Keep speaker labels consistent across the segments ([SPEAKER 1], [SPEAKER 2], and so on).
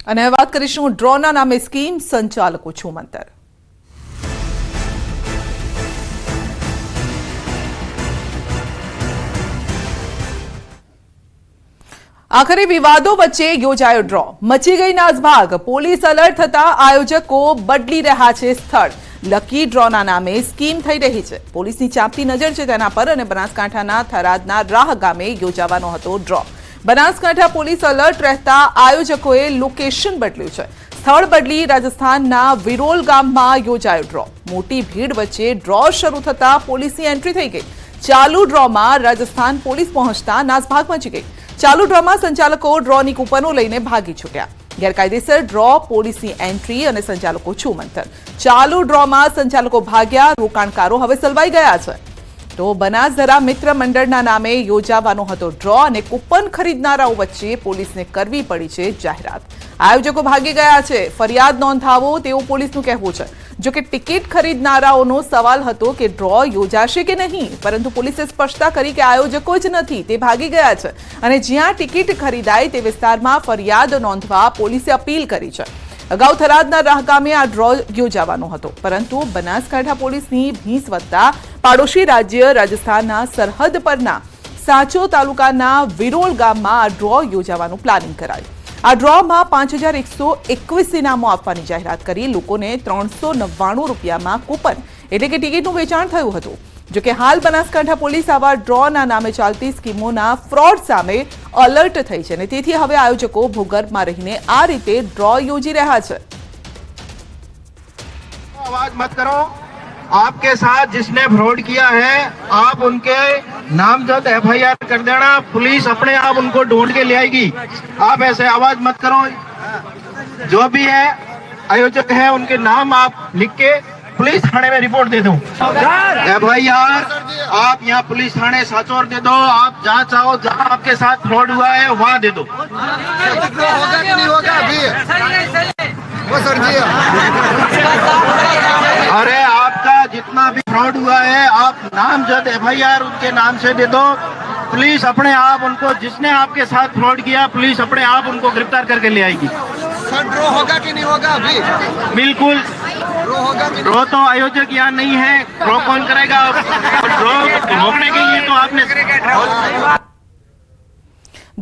[SPEAKER 1] અને વાત કરીશું ડ્રોના નામે સ્કીમ સંચાલકો છું મંતર। આખરે વિવાદો વચ્ચે યોજાયો ડ્રો, મચી ગઈ નાસભાગ, પોલીસ એલર્ટ થતા આયોજકો બદલી રહ્યા છે સ્થળ। લકી ડ્રોના નામે સ્કીમ થઈ રહી છે, પોલીસની ચાંપતી નજર છે તેના પર અને બનાસકાંઠાના થરાદના રાહ ગામે યોજાવાનો હતો ડ્રો। બનાસકાંઠા પોલીસ એલર્ટ રહેતા આયોજકોએ લોકેશન બદલ્યું છે, સ્થળ બદલી રાજસ્થાનના વિરોલ ગામમાં યોજાયો ડ્રો। મોટી ભીડ વચ્ચે ડ્રો શરૂ થતા પોલીસની એન્ટ્રી થઈ ગઈ। ચાલુ ડ્રોમાં રાજસ્થાન પોલીસ પહોંચતા નાસભાગ મચી ગઈ। ચાલુ ડ્રોમાં સંચાલકો ડ્રોની કૂપનો લઈને ભાગી છૂટ્યા। ગેરકાયદેસર ડ્રો, પોલીસની એન્ટ્રી અને સંચાલકો છૂમંતર। ચાલુ ડ્રોમાં સંચાલકો ભાગ્યા, રોકાણકારો હવે સલવાઈ ગયા છે। તો બનાસધરા મિત્ર મંડળના નામે યોજાવાનો હતો ડ્રો અને કૂપન ખરીદનારાઓ વચ્ચે પોલીસને કરવી પડી છે જાહેરાત। આયોજકો ભાગી ગયા છે, ફરિયાદ નોંધાવો તેવું પોલીસનું કહેવું છે। જો કે ટિકિટ ખરીદનારાઓનો સવાલ હતો કે ડ્રો યોજાશે કે નહીં, પરંતુ પોલીસે સ્પષ્ટતા કરી કે આયોજકો જ નથી, તે ભાગી ગયા છે અને જ્યાં ટિકિટ ખરીદાય તે વિસ્તારમાં ફરિયાદ નોંધવા પોલીસે અપીલ કરી છે। અગાઉ થરાદના રાહ ગામે આ ડ્રો યોજાવાનો હતો, પરંતુ બનાસકાંઠા પોલીસની ભીંસ વધતા પાડોશી રાજ્ય રાજસ્થાનના સરહદ પરના સાંચો તાલુકાના વિરોલ ગામમાં આ ડ્રો યોજાવાનું પ્લાનિંગ કરાયું। આ ડ્રોમાં 5121 ઇનામો આપવાની જાહેરાત કરી લોકોને 399 રૂપિયામાં કૂપન એટલે કે ટિકિટનું વેચાણ થયું હતું। જોકે હાલ બનાસકાંઠા પોલીસ આવા ડ્રોના નામે ચાલતી સ્કીમોના ફ્રોડ સામે એલર્ટ થઈ છે અને તેથી હવે આયોજકો ભૂગર્ભમાં રહીને આ રીતે ડ્રો યોજી રહ્યા છે।
[SPEAKER 2] आवाज मत करो, आपके साथ जिसने फ्रॉड किया है आप उनके नामजद एफआईआर कर देना, पुलिस अपने आप उनको ढूंढ के ले आएगी। आप ऐसे आवाज मत करो, जो भी है आयोजक है उनके नाम आप लिख के पुलिस थाने में रिपोर्ट दे दो। एफआईआर आप यहाँ पुलिस थाने साचौर दे दो, आप जहाँ चाहो जहाँ आपके साथ फ्रॉड हुआ है वहाँ दे दो।
[SPEAKER 3] होगा कि नहीं होगा अभी वो सर जी?
[SPEAKER 2] अरे आपका जितना भी फ्रॉड हुआ है आप नामजद एफआईआर उनके नाम से दे दो, पुलिस अपने आप उनको, जिसने आपके साथ फ्रॉड किया पुलिस अपने आप उनको गिरफ्तार करके ले आएगी।
[SPEAKER 3] सर ड्रॉ होगा कि नहीं होगा अभी?
[SPEAKER 2] बिल्कुल
[SPEAKER 3] ड्रॉ होगा कि
[SPEAKER 2] ड्रॉ तो आयोजक यहाँ नहीं है, ड्रॉ कौन करेगा? ड्रॉ रोकने के लिए तो आपने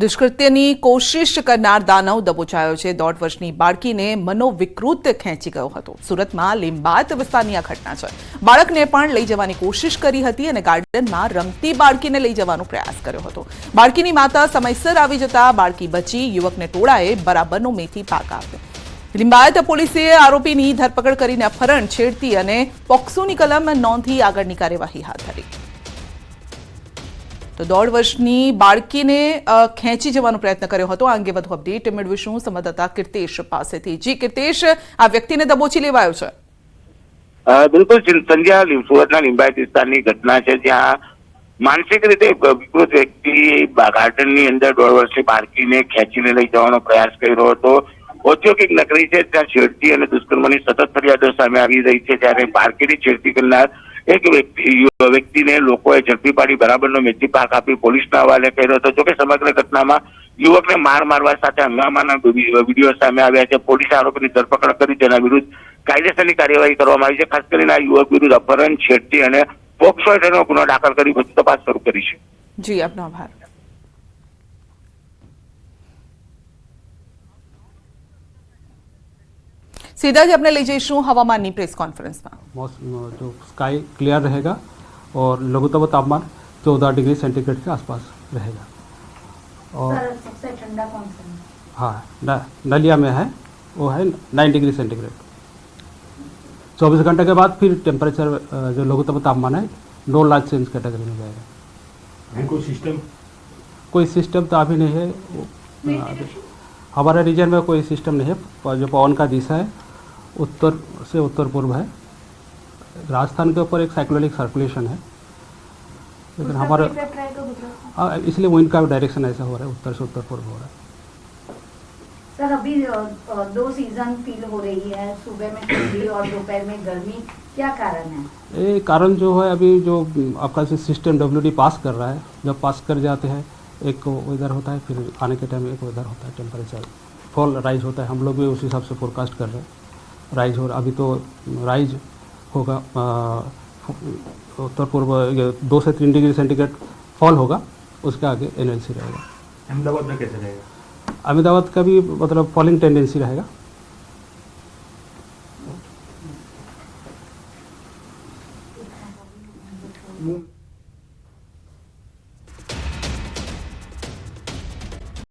[SPEAKER 1] દુષ્કૃત્યની કોશિશ કરનાર દાનવ દબોચાયો છે। 1.5 વર્ષની બાળકીને મનોવિકૃત ખેંચી ગયો હતો। સુરતમાં લીંબાયત વિસ્તારની આ ઘટના છે। બાળકને પણ લઈ જવાની કોશિશ કરી હતી અને ગાર્ડનમાં રમતી બાળકીને લઈ જવાનો પ્રયાસ કર્યો હતો। બાળકીની માતા સમયસર આવી જતા બાળકી બચી। યુવકને ટોળાએ બરાબરનો મેથી પાક આપ્યો। લીંબાયત પોલીસે આરોપીની ધરપકડ કરીને અપહરણ, છેડતી અને પોક્સોની કલમ નોંધી આગળની કાર્યવાહી હાથ ધરી। તો 1.5 વર્ષની બાળકીને ખેંચી જવાનો પ્રયત્ન કર્યો હતો। આ અંગે વધુ અપડેટ મેળવીશું સંવાદદાતા કીર્તેશ પાસેથી। જી કીર્તેશ, આ વ્યક્તિને દબોચી લેવાયો છે?
[SPEAKER 4] બિલકુલ સંધ્યા, સુરતના લિંબાયત વિસ્તારની ઘટના છે, જ્યાં માનસિક રીતે વિકૃત વ્યક્તિ ગાર્ડનની અંદર 1.5 વર્ષની બાળકીને ખેંચીને લઈ જવાનો પ્રયાસ કર્યો હતો। ઔદ્યોગિક નગરી છે, ત્યાં છેડતી અને દુષ્કર્મની સતત ફરિયાદો સામે આવી રહી છે, ત્યારે બાળકીની છેડતી કરનાર એક વ્યક્તિને લોકોએ ઝડપી પાડી બરાબરનો મેથી પાક આપી પોલીસના હવાલે કર્યો હતો। જોકે સમગ્ર ઘટનામાં યુવકને માર મારવા સાથે હંગામાના વિડીયો સામે આવ્યા છે। પોલીસે આરોપીની ધરપકડ કરી તેના વિરુદ્ધ કાયદેસરની કાર્યવાહી કરવામાં આવી છે। ખાસ કરીને આ યુવક વિરુદ્ધ અપહરણ, છેડતી અને પોક્સો હેઠળનો ગુનો દાખલ કરી વધુ તપાસ શરૂ કરી છે।
[SPEAKER 1] જી, આપનો આભાર। सीधा ही अपने ले जईशु हवामान की प्रेस कॉन्फ्रेंस में।
[SPEAKER 5] जो स्काई क्लियर रहेगा और लघुत्तम तापमान 14 डिग्री सेंटीग्रेड के आसपास रहेगा। और
[SPEAKER 6] सर, सबसे ठंडा कौन सा है?
[SPEAKER 5] हाँ, नलिया में है, वो है 9 डिग्री सेंटीग्रेड। 24 घंटे के बाद फिर टेम्परेचर जो लघुत्तम तापमान है नो लार्ज चेंज कैटेगरी में जाएगा। कोई सिस्टम तो अभी नहीं है, हमारे रीजन में कोई सिस्टम नहीं है। जो पवन का दिशा है उत्तर से उत्तर पूर्व है, राजस्थान के ऊपर एक साइक्लोनिक सर्कुलेशन है, लेकिन हमारे इसलिए विंड का डायरेक्शन ऐसा हो रहा है, उत्तर से उत्तर पूर्व हो रहा है।
[SPEAKER 6] सर, अभी 2 सीजन फील हो रही है, सुबह में ठंडी और दोपहर में गर्मी, क्या कारण है?
[SPEAKER 5] ये कारण जो है अभी जो आपका सिस्टम WD पास कर रहा है, जब पास कर जाते हैं एक वेदर होता है, फिर आने के टाइम एक वेदर होता है टेम्परेचर। फॉल राइज होता है, हम लोग भी उस हिसाब से फोरकास्ट कर रहे हैं। राइज हो अभी तो राइज होगा उत्तर पूर्व 2 से 3 डिग्री सेंटीग्रेड फॉल होगा, उसके आगे एनएलसी रहेगा।
[SPEAKER 7] अहमदाबाद में कैसे रहेगा?
[SPEAKER 5] अहमदाबाद का भी मतलब फॉलिंग टेंडेंसी रहेगा।
[SPEAKER 7] मुंह